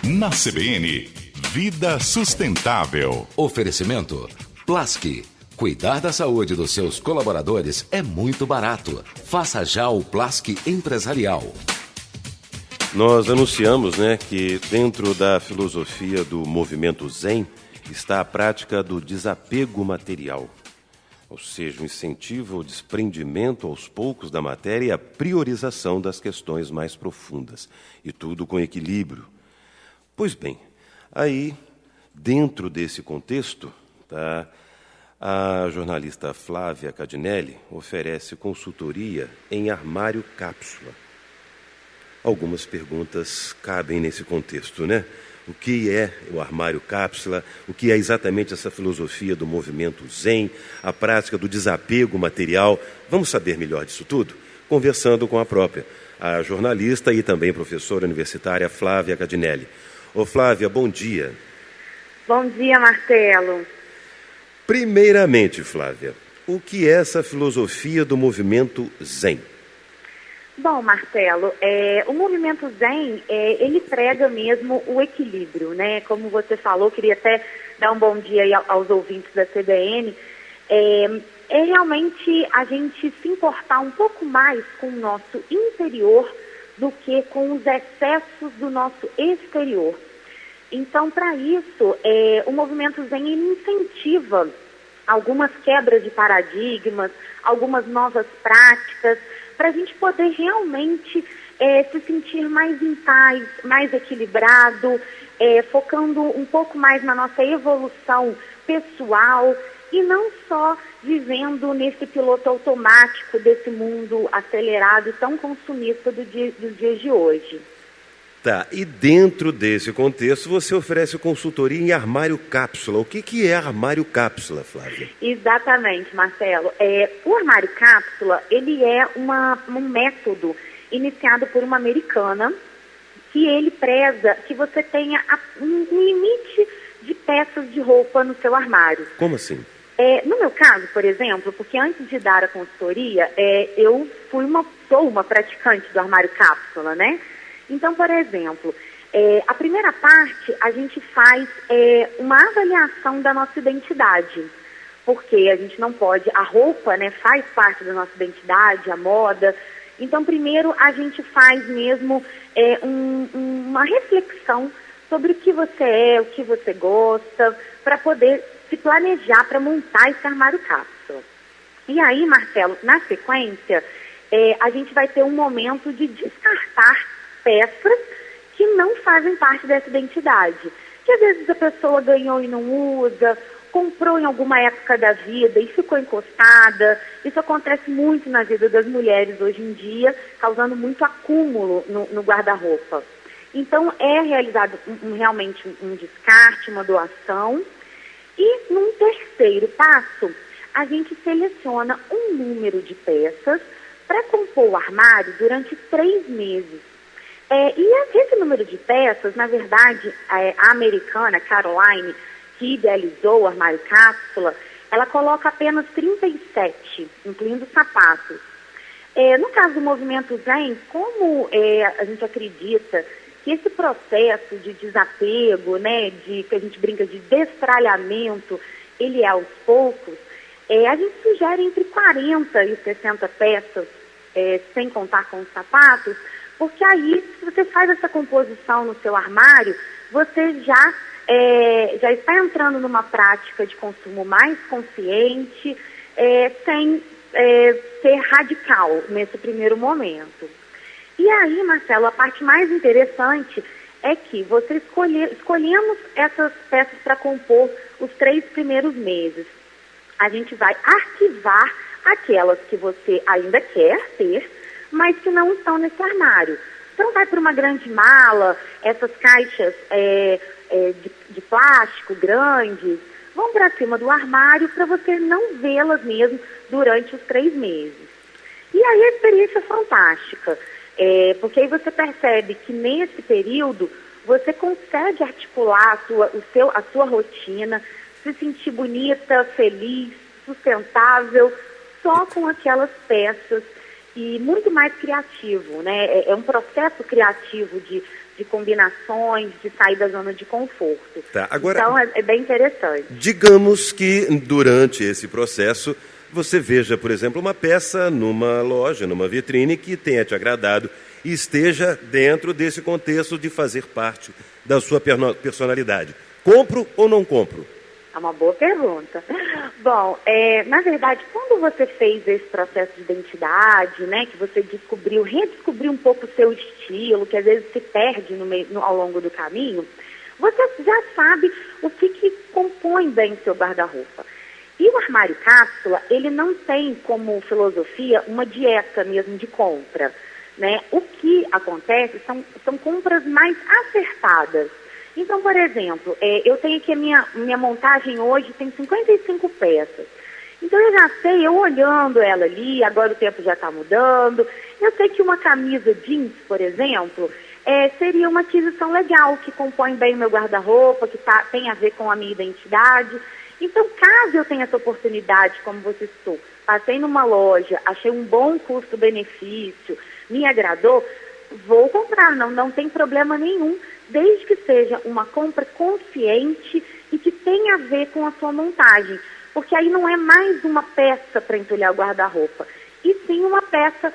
Na CBN, Vida Sustentável. Oferecimento Plaski. Cuidar da saúde dos seus colaboradores é muito barato. Faça já o Plaski Empresarial. Nós anunciamos, que dentro da filosofia do movimento Zen está a prática do desapego material. Ou seja, o incentivo ao desprendimento aos poucos da matéria e a priorização das questões mais profundas. E tudo com equilíbrio. Pois bem, aí, dentro desse contexto, a jornalista Flávia Cadinelli oferece consultoria em armário cápsula. Algumas perguntas cabem nesse contexto, O que é o armário cápsula? O que é exatamente essa filosofia do movimento Zen? A prática do desapego material? Vamos saber melhor disso tudo? Conversando com a jornalista e também professora universitária Flávia Cadinelli. Ô Flávia, bom dia. Bom dia, Marcelo. Primeiramente, Flávia, o que é essa filosofia do movimento Zen? Bom, Marcelo, o movimento Zen, ele prega mesmo o equilíbrio, Como você falou, queria até dar um bom dia aí aos ouvintes da CBN. É realmente a gente se importar um pouco mais com o nosso interior do que com os excessos do nosso exterior. Então, para isso, o movimento Zen ele incentiva algumas quebras de paradigmas, algumas novas práticas, para a gente poder realmente se sentir mais em paz, mais equilibrado, focando um pouco mais na nossa evolução pessoal e não só vivendo nesse piloto automático desse mundo acelerado e tão consumista dos dias de hoje. Tá, e dentro desse contexto você oferece consultoria em armário cápsula. O que é armário cápsula, Flávia? Exatamente, Marcelo. O armário cápsula, ele é um método iniciado por uma americana que ele preza que você tenha um limite de peças de roupa no seu armário. Como assim? No meu caso, por exemplo, porque antes de dar a consultoria, eu sou uma praticante do armário cápsula, Então, por exemplo, a primeira parte a gente faz uma avaliação da nossa identidade, porque a gente não pode, a roupa faz parte da nossa identidade, a moda. Então, primeiro a gente faz mesmo uma reflexão sobre o que você é, o que você gosta, para poder se planejar para montar esse armário cápsula. E aí, Marcelo, na sequência, a gente vai ter um momento de descartar peças que não fazem parte dessa identidade. Que às vezes a pessoa ganhou e não usa, comprou em alguma época da vida e ficou encostada. Isso acontece muito na vida das mulheres hoje em dia, causando muito acúmulo no guarda-roupa. Então é realizado realmente um descarte, uma doação. E num terceiro passo, a gente seleciona um número de peças para compor o armário durante 3 meses. Esse número de peças, na verdade, a americana Caroline, que idealizou o armário cápsula, ela coloca apenas 37, incluindo sapatos. No caso do movimento Zen, como a gente acredita que esse processo de desapego, que a gente brinca de destralhamento, ele é aos poucos, a gente sugere entre 40 e 60 peças, sem contar com os sapatos, porque aí, se você faz essa composição no seu armário, você já está entrando numa prática de consumo mais consciente, sem ser radical nesse primeiro momento. E aí, Marcelo, a parte mais interessante é que você escolhemos essas peças para compor os 3 primeiros meses. A gente vai arquivar aquelas que você ainda quer ter, mas que não estão nesse armário. Então vai para uma grande mala, essas caixas de plástico grandes, vão para cima do armário para você não vê-las mesmo durante os 3 meses. E aí a experiência é fantástica, porque aí você percebe que nesse período você consegue articular a sua rotina, se sentir bonita, feliz, sustentável, só com aquelas peças e muito mais criativo, né? É um processo criativo de combinações, de sair da zona de conforto. Tá, agora, então é bem interessante. Digamos que durante esse processo você veja, por exemplo, uma peça numa loja, numa vitrine que tenha te agradado e esteja dentro desse contexto de fazer parte da sua personalidade. Compro ou não compro? É uma boa pergunta. Bom, na verdade, quando você fez esse processo de identidade, né, que você redescobriu um pouco o seu estilo, que às vezes se perde ao longo do caminho, você já sabe o que compõe bem seu guarda-roupa. E o armário cápsula, ele não tem como filosofia uma dieta mesmo de compra, né? O que acontece são compras mais acertadas. Então, por exemplo, eu tenho aqui a minha montagem hoje, tem 55 peças. Então, eu já sei, eu olhando ela ali, agora o tempo já está mudando, eu sei que uma camisa jeans, por exemplo, seria uma aquisição legal, que compõe bem o meu guarda-roupa, que tem a ver com a minha identidade. Então, caso eu tenha essa oportunidade, como você citou, passei numa loja, achei um bom custo-benefício, me agradou, vou comprar, não tem problema nenhum, desde que seja uma compra consciente e que tenha a ver com a sua montagem. Porque aí não é mais uma peça para entulhar o guarda-roupa, e sim uma peça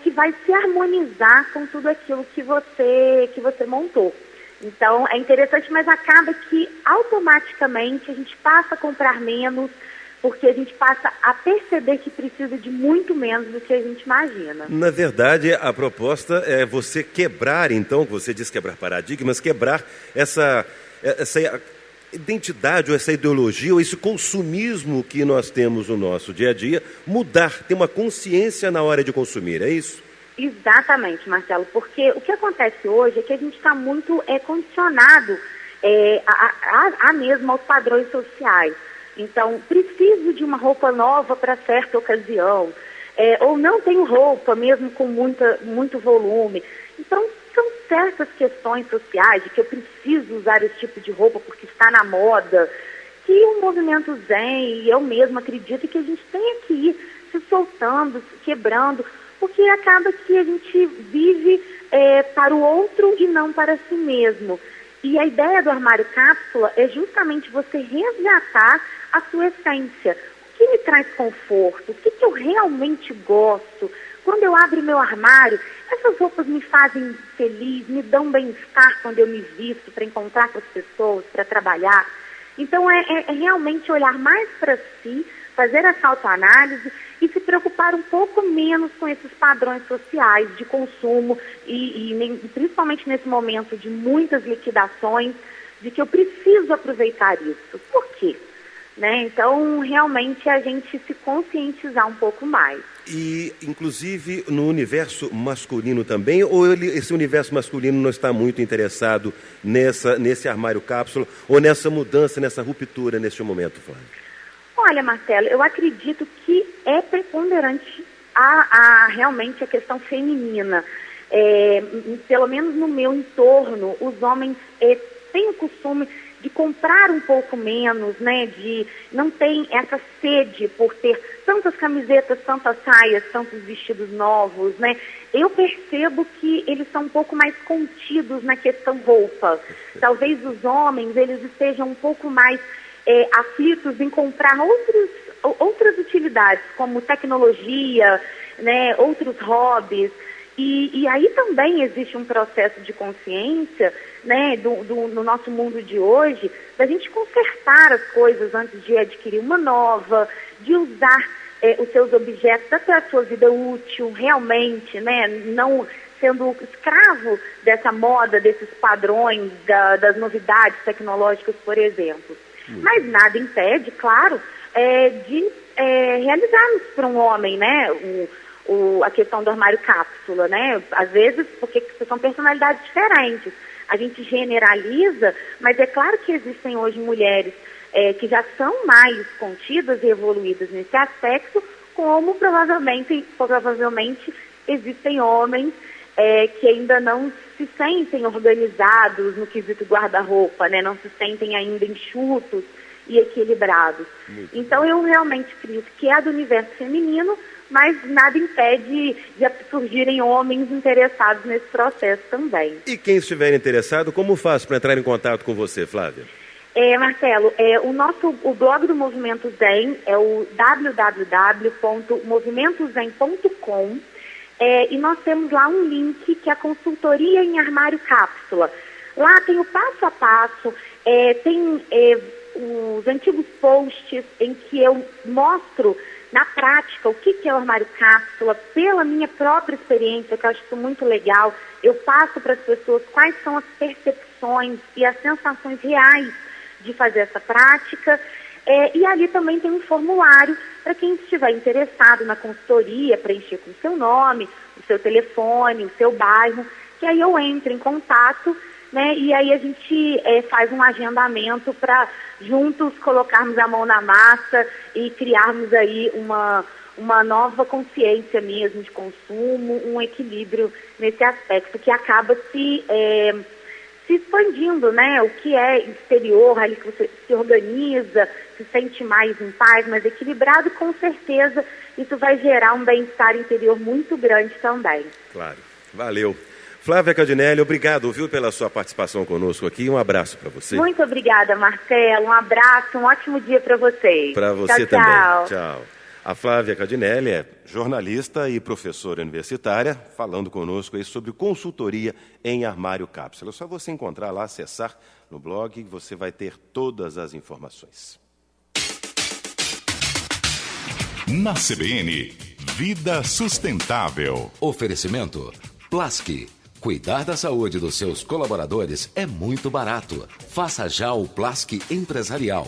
que vai se harmonizar com tudo aquilo que você montou. Então, é interessante, mas acaba que automaticamente a gente passa a comprar menos, porque a gente passa a perceber que precisa de muito menos do que a gente imagina. Na verdade, a proposta é você quebrar, então, você diz quebrar paradigmas, quebrar essa identidade, ou essa ideologia, ou esse consumismo que nós temos no nosso dia a dia, mudar, ter uma consciência na hora de consumir, é isso? Exatamente, Marcelo, porque o que acontece hoje é que a gente está muito condicionado mesmo aos padrões sociais. Então, preciso de uma roupa nova para certa ocasião, ou não tenho roupa mesmo com muito volume. Então, são certas questões sociais de que eu preciso usar esse tipo de roupa porque está na moda, que o movimento Zen, e eu mesma acredito que a gente tem que ir se soltando, se quebrando, porque acaba que a gente vive para o outro e não para si mesmo. E a ideia do armário cápsula é justamente você resgatar a sua essência. O que me traz conforto? O que eu realmente gosto? Quando eu abro meu armário, essas roupas me fazem feliz, me dão bem-estar quando eu me visto para encontrar com as pessoas, para trabalhar. Então, é realmente olhar mais para si, fazer essa autoanálise e se preocupar um pouco menos com esses padrões sociais de consumo e principalmente nesse momento de muitas liquidações, de que eu preciso aproveitar isso. Por quê? Né? Então, realmente, a gente se conscientizar um pouco mais. E, inclusive, no universo masculino também, ou esse universo masculino não está muito interessado nesse armário cápsula, ou nessa mudança, nessa ruptura neste momento, Flávia? Olha, Marcelo, eu acredito que é preponderante realmente a questão feminina. Pelo menos no meu entorno, os homens têm o costume de comprar um pouco menos, né? De não tem essa sede por ter tantas camisetas, tantas saias, tantos vestidos novos, né? Eu percebo que eles são um pouco mais contidos na questão roupa. Talvez os homens, eles estejam um pouco mais aflitos em comprar outras utilidades, como tecnologia, né? Outros hobbies. E aí também existe um processo de consciência, né, no nosso mundo de hoje, da gente consertar as coisas antes de adquirir uma nova, de usar os seus objetos até a sua vida útil, realmente, né, não sendo escravo dessa moda, desses padrões, das novidades tecnológicas, por exemplo. Mas nada impede, claro, de realizarmos para um homem, né, a questão do armário cápsula, né? Às vezes, porque são personalidades diferentes. A gente generaliza, mas é claro que existem hoje mulheres que já são mais contidas e evoluídas nesse aspecto, como provavelmente existem homens que ainda não se sentem organizados no quesito guarda-roupa, né? Não se sentem ainda enxutos e equilibrados. Então, eu realmente acredito que é do universo feminino, mas nada impede de surgirem homens interessados nesse processo também. E quem estiver interessado, como faz para entrar em contato com você, Flávia? Marcelo, o blog do Movimento Zen é o www.movimentozen.com e nós temos lá um link que é a consultoria em armário cápsula. Lá tem o passo a passo, tem os antigos posts em que eu mostro na prática o que é o armário cápsula, pela minha própria experiência, que eu acho isso muito legal. Eu passo para as pessoas quais são as percepções e as sensações reais de fazer essa prática, e ali também tem um formulário para quem estiver interessado na consultoria, preencher com o seu nome, o seu telefone, o seu bairro, que aí eu entro em contato, né, e aí a gente faz um agendamento para juntos colocarmos a mão na massa e criarmos aí uma nova consciência mesmo de consumo, um equilíbrio nesse aspecto que acaba se expandindo, né? O que é exterior, ali que você se organiza, se sente mais em paz, mais equilibrado, com certeza isso vai gerar um bem-estar interior muito grande também. Claro, valeu. Flávia Cardinelli, obrigado, viu, pela sua participação conosco aqui. Um abraço para você. Muito obrigada, Marcelo. Um abraço, um ótimo dia para vocês. Para você tchau, também. Tchau. Tchau. A Flávia Cardinelli é jornalista e professora universitária, falando conosco aí sobre consultoria em armário cápsula. É só você encontrar lá, acessar no blog, você vai ter todas as informações. Na CBN, Vida Sustentável. Oferecimento Plask. Cuidar da saúde dos seus colaboradores é muito barato. Faça já o Plask Empresarial.